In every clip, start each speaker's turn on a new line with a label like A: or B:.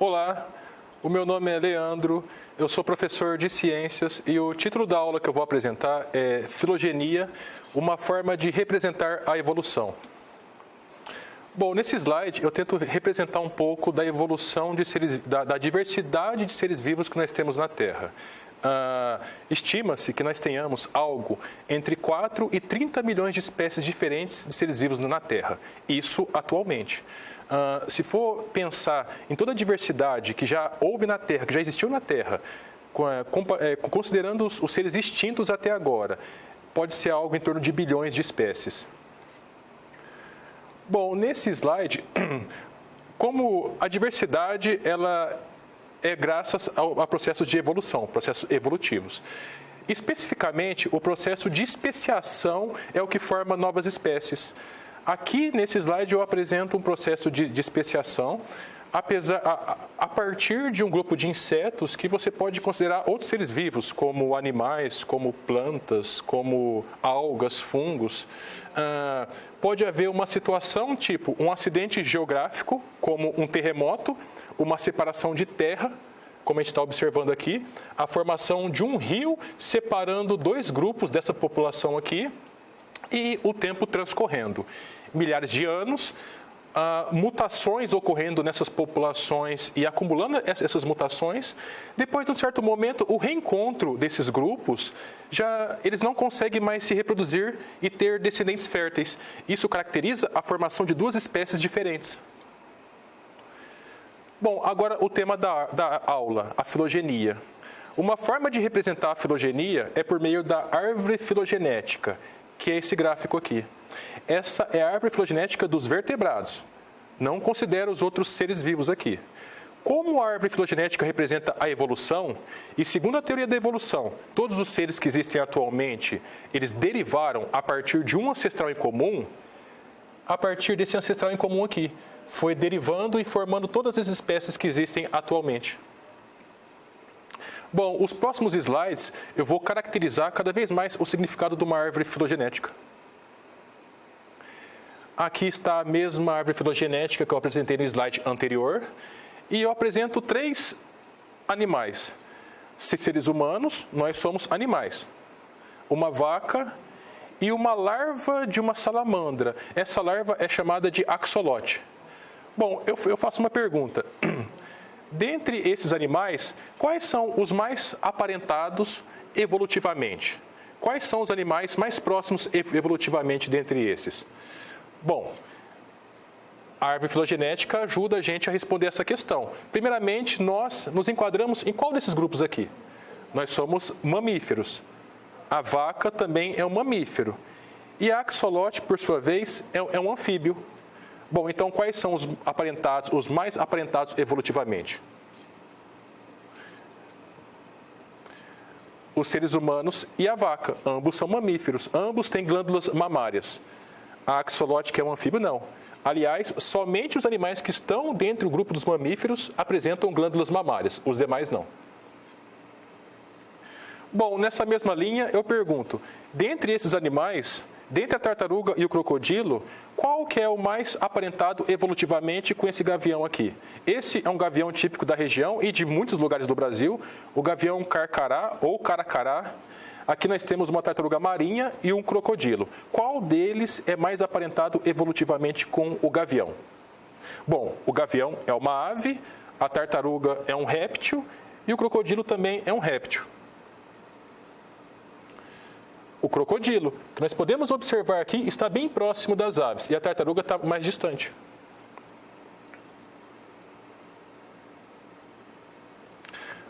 A: Olá, o meu nome é Leandro, eu sou professor de ciências e o título da aula que eu vou apresentar é Filogenia, uma forma de representar a evolução. Bom, nesse slide eu tento representar um pouco da evolução de seres, da diversidade de seres vivos que nós temos na Terra. Estima-se que nós tenhamos algo entre 4 e 30 milhões de espécies diferentes de seres vivos na Terra. Isso atualmente. Se for pensar em toda a diversidade que já houve na Terra, que já existiu na Terra, considerando os seres extintos até agora, pode ser algo em torno de bilhões de espécies. Bom, nesse slide, como a diversidade ela é graças a processos de evolução, processos evolutivos. Especificamente, o processo de especiação é o que forma novas espécies. Aqui, nesse slide, eu apresento um processo de especiação, a partir de um grupo de insetos que você pode considerar outros seres vivos, como animais, como plantas, como algas, fungos. Pode haver uma situação tipo um acidente geográfico, como um terremoto, uma separação de terra, como a gente está observando aqui, a formação de um rio separando dois grupos dessa população aqui e o tempo transcorrendo. Milhares de anos, mutações ocorrendo nessas populações e acumulando essas mutações. Depois de um certo momento, o reencontro desses grupos, eles não conseguem mais se reproduzir e ter descendentes férteis. Isso caracteriza a formação de duas espécies diferentes. Bom, agora o tema da aula, a filogenia. Uma forma de representar a filogenia é por meio da árvore filogenética, que é esse gráfico aqui. Essa é a árvore filogenética dos vertebrados. Não considero os outros seres vivos aqui. Como a árvore filogenética representa a evolução, e segundo a teoria da evolução, todos os seres que existem atualmente, eles derivaram a partir de um ancestral em comum, a partir desse ancestral em comum aqui. Foi derivando e formando todas as espécies que existem atualmente. Bom, os próximos slides eu vou caracterizar cada vez mais o significado de uma árvore filogenética. Aqui está a mesma árvore filogenética que eu apresentei no slide anterior. E eu apresento 3 animais. Seres humanos, nós somos animais. Uma vaca e uma larva de uma salamandra. Essa larva é chamada de axolote. Bom, eu faço uma pergunta. Dentre esses animais, quais são os mais aparentados evolutivamente? Quais são os animais mais próximos evolutivamente dentre esses? Bom, a árvore filogenética ajuda a gente a responder essa questão. Primeiramente, nós nos enquadramos em qual desses grupos aqui? Nós somos mamíferos. A vaca também é um mamífero. E a axolote, por sua vez, é um anfíbio. Bom, então quais são os mais aparentados evolutivamente? Os seres humanos e a vaca. Ambos são mamíferos. Ambos têm glândulas mamárias. A axolote, que é um anfíbio, não. Aliás, somente os animais que estão dentro do grupo dos mamíferos apresentam glândulas mamárias, os demais não. Bom, nessa mesma linha eu pergunto, dentre esses animais, dentre a tartaruga e o crocodilo, qual que é o mais aparentado evolutivamente com esse gavião aqui? Esse é um gavião típico da região e de muitos lugares do Brasil, o gavião carcará ou caracará. Aqui nós temos uma tartaruga marinha e um crocodilo. Qual deles é mais aparentado evolutivamente com o gavião? Bom, o gavião é uma ave, a tartaruga é um réptil e o crocodilo também é um réptil. O crocodilo, que nós podemos observar aqui, está bem próximo das aves e a tartaruga está mais distante.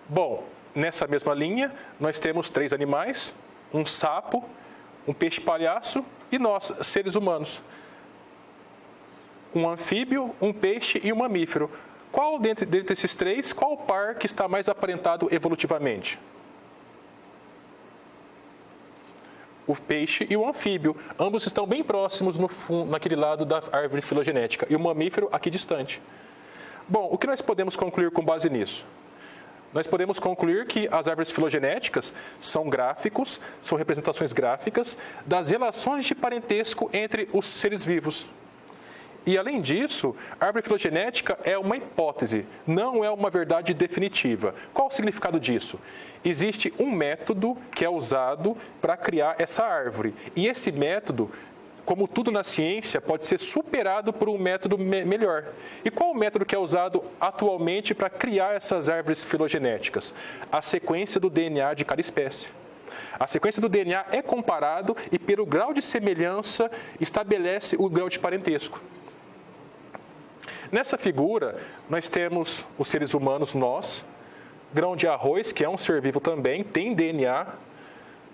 A: Bom, nessa mesma linha, nós temos 3 animais, um sapo, um peixe-palhaço e nós, seres humanos. Um anfíbio, um peixe e um mamífero. Qual dentre esses 3, qual par que está mais aparentado evolutivamente? O peixe e o anfíbio. Ambos estão bem próximos naquele lado da árvore filogenética. E o mamífero aqui distante. Bom, o que nós podemos concluir com base nisso? Nós podemos concluir que as árvores filogenéticas são gráficos, são representações gráficas das relações de parentesco entre os seres vivos. E, além disso, a árvore filogenética é uma hipótese, não é uma verdade definitiva. Qual o significado disso? Existe um método que é usado para criar essa árvore. E esse método, como tudo na ciência, pode ser superado por um método melhor. E qual o método que é usado atualmente para criar essas árvores filogenéticas? A sequência do DNA de cada espécie. A sequência do DNA é comparado e, pelo grau de semelhança, estabelece o grau de parentesco. Nessa figura, nós temos os seres humanos, nós, grão de arroz, que é um ser vivo também, tem DNA,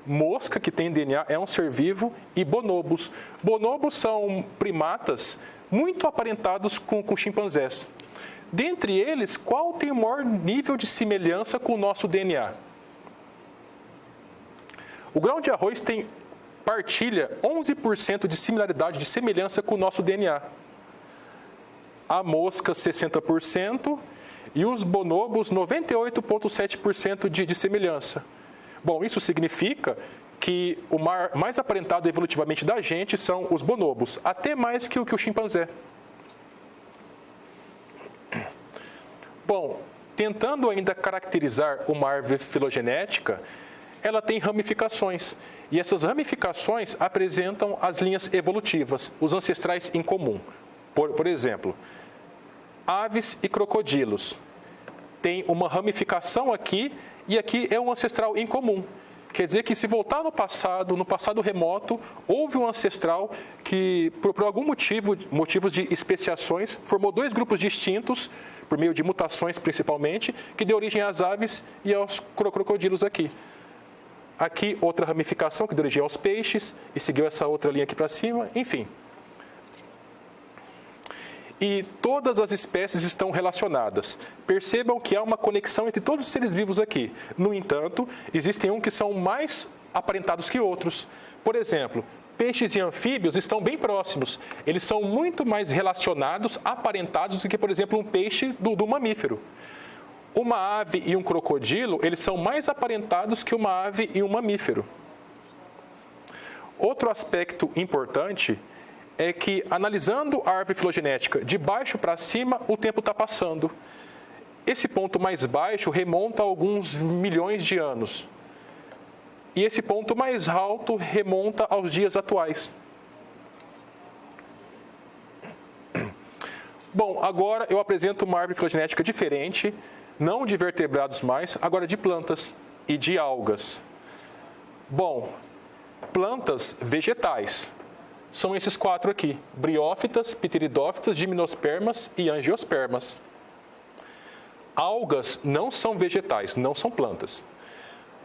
A: mosca, que tem DNA, é um ser vivo, e bonobos. Bonobos são primatas muito aparentados com chimpanzés. Dentre eles, qual tem o maior nível de semelhança com o nosso DNA? O grão de arroz partilha 11% de similaridade, de semelhança com o nosso DNA. A mosca, 60%, e os bonobos, 98,7% de semelhança. Bom, isso significa que o mais aparentado evolutivamente da gente são os bonobos, até mais que o chimpanzé. Bom, tentando ainda caracterizar uma árvore filogenética, ela tem ramificações. E essas ramificações apresentam as linhas evolutivas, os ancestrais em comum. Por exemplo, aves e crocodilos. Tem uma ramificação aqui, e aqui é um ancestral em comum. Quer dizer que, se voltar no passado remoto, houve um ancestral que, por algum motivos de especiações, formou dois grupos distintos, por meio de mutações principalmente, que deu origem às aves e aos crocodilos aqui. Aqui, outra ramificação que deu origem aos peixes, e seguiu essa outra linha aqui para cima, enfim. E todas as espécies estão relacionadas. Percebam que há uma conexão entre todos os seres vivos aqui. No entanto, existem uns que são mais aparentados que outros. Por exemplo, peixes e anfíbios estão bem próximos. Eles são muito mais relacionados, aparentados, do que, por exemplo, um peixe do mamífero. Uma ave e um crocodilo, eles são mais aparentados que uma ave e um mamífero. Outro aspecto importante é que, analisando a árvore filogenética de baixo para cima, o tempo está passando. Esse ponto mais baixo remonta a alguns milhões de anos. E esse ponto mais alto remonta aos dias atuais. Bom, agora eu apresento uma árvore filogenética diferente, não de vertebrados mais, agora de plantas e de algas. Bom, plantas vegetais. São esses quatro aqui: briófitas, pteridófitas, gimnospermas e angiospermas. Algas não são vegetais, não são plantas.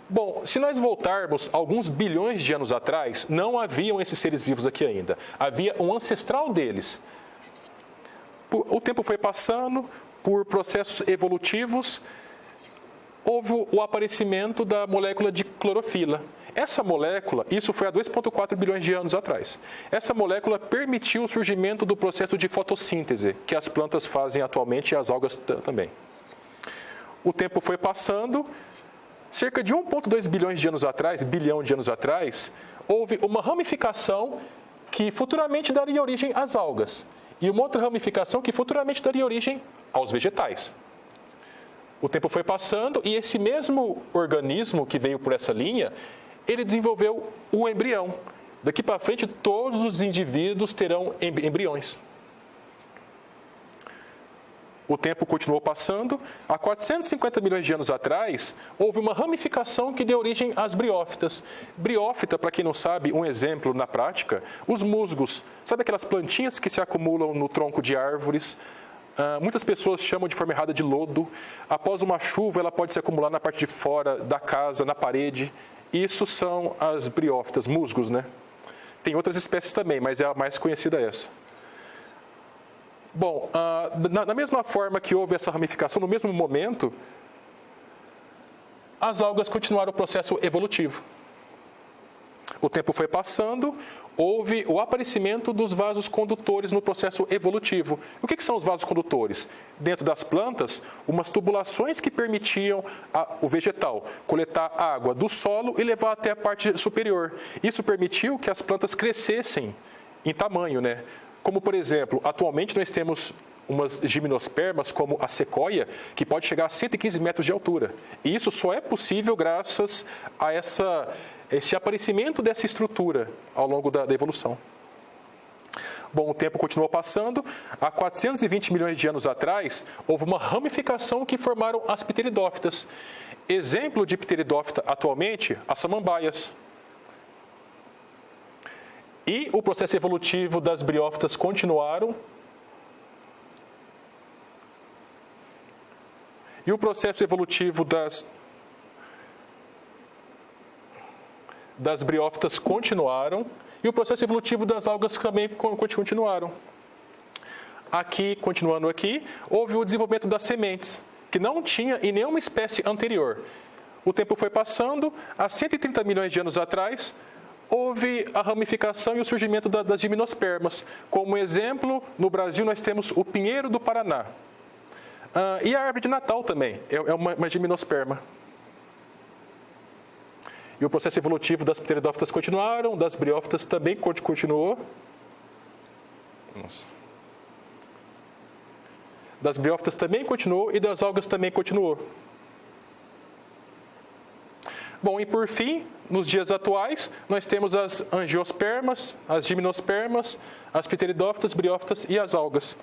A: Bom, se nós voltarmos alguns bilhões de anos atrás, não haviam esses seres vivos aqui ainda. Havia um ancestral deles. O tempo foi passando, por processos evolutivos, houve o aparecimento da molécula de clorofila. Essa molécula, isso foi há 2,4 bilhões de anos atrás. Essa molécula permitiu o surgimento do processo de fotossíntese, que as plantas fazem atualmente e as algas também. O tempo foi passando, cerca de 1,2 bilhão de anos atrás, houve uma ramificação que futuramente daria origem às algas, e uma outra ramificação que futuramente daria origem aos vegetais. O tempo foi passando e esse mesmo organismo que veio por essa linha, ele desenvolveu o embrião. Daqui para frente, todos os indivíduos terão embriões. O tempo continuou passando. Há 450 milhões de anos atrás, houve uma ramificação que deu origem às briófitas. Briófita, para quem não sabe, um exemplo na prática, os musgos. Sabe aquelas plantinhas que se acumulam no tronco de árvores? Muitas pessoas chamam de forma errada de lodo. Após uma chuva, ela pode se acumular na parte de fora da casa, na parede. Isso são as briófitas, musgos, né? Tem outras espécies também, mas é a mais conhecida essa. Bom, da mesma forma que houve essa ramificação, no mesmo momento, as algas continuaram o processo evolutivo. O tempo foi passando, houve o aparecimento dos vasos condutores no processo evolutivo. O que são os vasos condutores? Dentro das plantas, umas tubulações que permitiam o vegetal coletar água do solo e levar até a parte superior. Isso permitiu que as plantas crescessem em tamanho, né? como, por exemplo, atualmente nós temos umas gimnospermas, como a sequoia, que pode chegar a 115 metros de altura. E isso só é possível graças a esse aparecimento dessa estrutura ao longo da evolução. Bom, o tempo continuou passando. Há 420 milhões de anos atrás, houve uma ramificação que formaram as pteridófitas. Exemplo de pteridófita atualmente, as samambaias. E o processo evolutivo das briófitas continuaram. E o processo evolutivo das briófitas continuaram. E o processo evolutivo das algas também continuaram. Aqui, continuando aqui, houve o desenvolvimento das sementes, que não tinha em nenhuma espécie anterior. O tempo foi passando, há 130 milhões de anos atrás, houve a ramificação e o surgimento das gimnospermas. Como exemplo, no Brasil nós temos o pinheiro do Paraná. E a árvore de Natal também, é uma gimnosperma. E o processo evolutivo das pteridófitas continuaram, das briófitas também continuou. Nossa. Das briófitas também continuou e das algas também continuou. Bom, e por fim, nos dias atuais, nós temos as angiospermas, as gimnospermas, as pteridófitas, briófitas e as algas.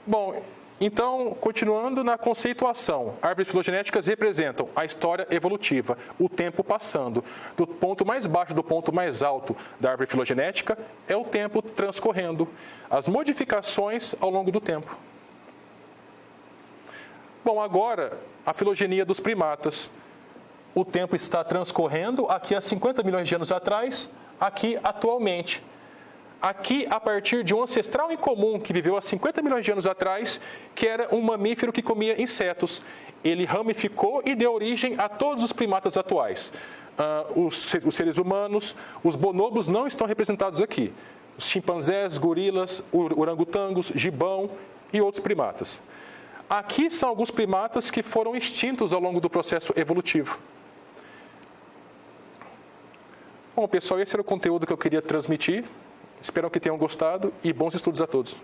A: Bom, então, continuando na conceituação, árvores filogenéticas representam a história evolutiva, o tempo passando. Do ponto mais baixo do ponto mais alto da árvore filogenética é o tempo transcorrendo, as modificações ao longo do tempo. Bom, agora, a filogenia dos primatas. O tempo está transcorrendo aqui há 50 milhões de anos atrás, aqui atualmente. Aqui, a partir de um ancestral em comum que viveu há 50 milhões de anos atrás, que era um mamífero que comia insetos. Ele ramificou e deu origem a todos os primatas atuais. Os seres humanos, os bonobos não estão representados aqui. Os chimpanzés, gorilas, orangotangos, gibão e outros primatas. Aqui são alguns primatas que foram extintos ao longo do processo evolutivo. Bom, pessoal, esse era o conteúdo que eu queria transmitir. Espero que tenham gostado e bons estudos a todos.